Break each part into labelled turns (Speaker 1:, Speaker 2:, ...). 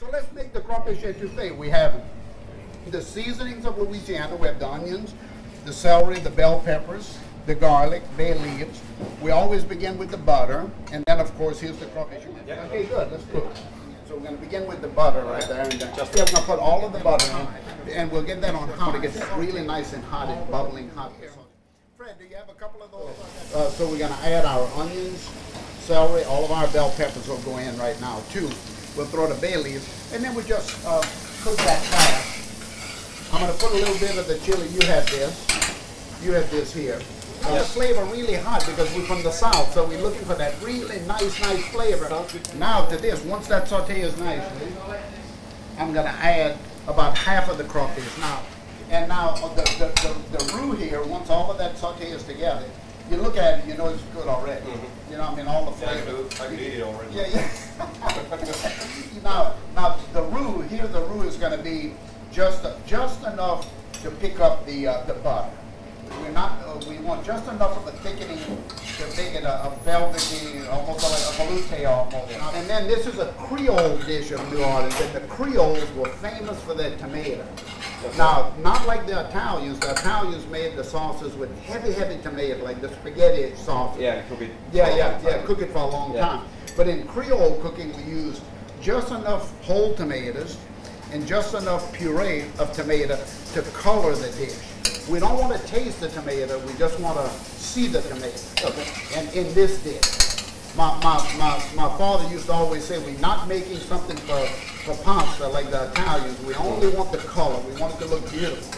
Speaker 1: So let's make the crawfish as you say. We have the seasonings of Louisiana. We have the onions, the celery, the bell peppers, the garlic, bay leaves. We always begin with the butter, and then of course here's the crawfish. Yeah. Okay, good. Let's cook. So we're going to begin with the butter right there, and we're going to put all of the butter in, and we'll get that on hot to get that really nice and hot and bubbling hot. Fred, do you have a couple of those? So we're going to add our onions, celery, all of our bell peppers will go in right now too. We'll throw the bay leaves, and then we just cook that fast. I'm going to put a little bit of the chili. You have this. You have this here. The flavor really hot because we're from the south, so we're looking for that really nice flavor. Now to this, once that saute is nice, I'm going to add about half of the crawfish now. And now the roux here, once all of that saute is together, you look at it, you know it's good already. You know, I mean, all the flavor.
Speaker 2: I can eat it already.
Speaker 1: Yeah. now the roux here, the roux is going to be just enough to pick up the butter. We want just enough of a thickening to make it a velvety, almost like a velouté almost. And then this is a Creole dish of New Orleans, and the Creoles were famous for their tomato. Now, not like the Italians. The Italians made the sauces with heavy tomato, like the spaghetti sauce.
Speaker 2: Yeah, cook it.
Speaker 1: Cook it for a long time. But in Creole cooking, we use just enough whole tomatoes and just enough puree of tomato to color the dish. We don't want to taste the tomato, we just want to see the tomato. Okay. And in this dish, my father used to always say, we're not making something for pasta like the Italians. We only want the color. We want it to look beautiful.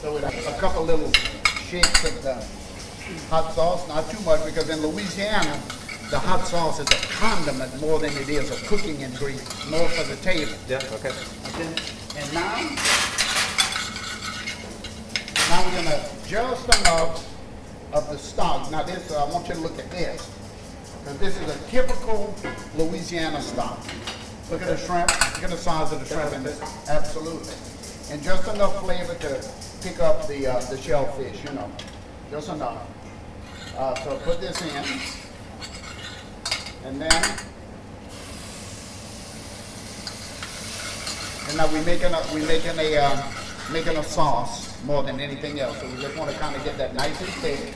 Speaker 1: So we have a couple little shakes of the hot sauce, not too much, because in Louisiana, the hot sauce is a condiment more than it is a cooking ingredient, more for the table.
Speaker 2: Yeah, okay.
Speaker 1: And now we're going to just enough of the stock. Now this, I want you to look at this, because this is a typical Louisiana stock. Look at the shrimp, look at the size of the shrimp in this, absolutely. And just enough flavor to pick up the shellfish, you know, just enough. So put this in, and now we're making a sauce more than anything else. So we just want to kind of get that nice and thick.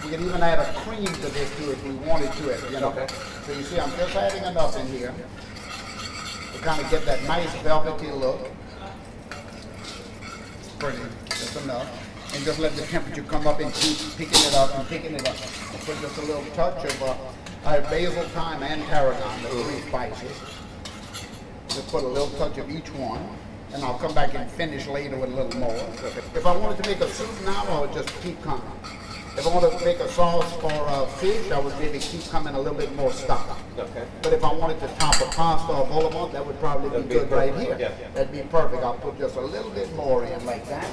Speaker 1: We can even add a cream to this too if we wanted to it, you know. Okay. So you see I'm just adding enough in here to kind of get that nice velvety look. Pretty, just enough. And just let the temperature come up and keep picking it up and picking it up. Put just a little touch of basil, thyme, and tarragon, the three spices. Just put a little touch of each one. And I'll come back and finish later with a little more. If I wanted to make a soup now, I would just keep coming. If I wanted to make a sauce for fish, I would maybe keep coming a little bit more stock. Okay. But if I wanted to top a pasta or vol au vent, that would probably be good right here. Yeah. That'd be perfect. I'll put just a little bit more in like that.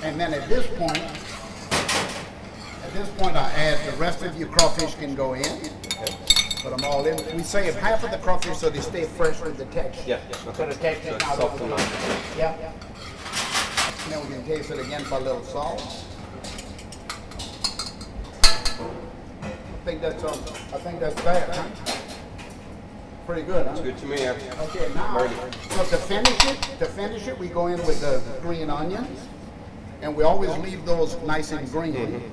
Speaker 1: And then at this point I add the rest of your crawfish can go in. Okay. Put them all in. We save half of the crawfish so they stay fresh with the texture. Yeah. So the texture is not over. Yeah. And then we can taste it again for a little salt. I think that's bad, huh? Pretty good, huh?
Speaker 2: It's good to me. Yeah.
Speaker 1: Okay, now so to finish it, we go in with the green onions, and we always leave those nice and green.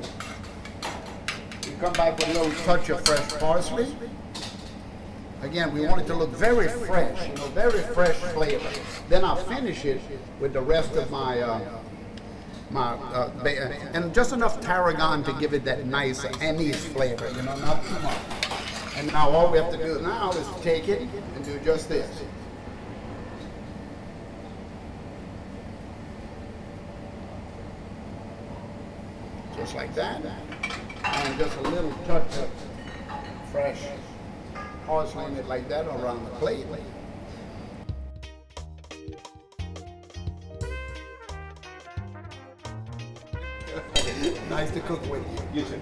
Speaker 1: We come back with a little touch of fresh parsley. Again, we want it to look very fresh, you know, very fresh flavor. Then I'll finish it with the rest of my and just enough tarragon to give it that nice anise flavor, you know, not too much. And now all we have to do now is take it and do just this. Just like that. And just a little touch of fresh parsley in it like that around the plate. Nice to cook with you.
Speaker 2: You too.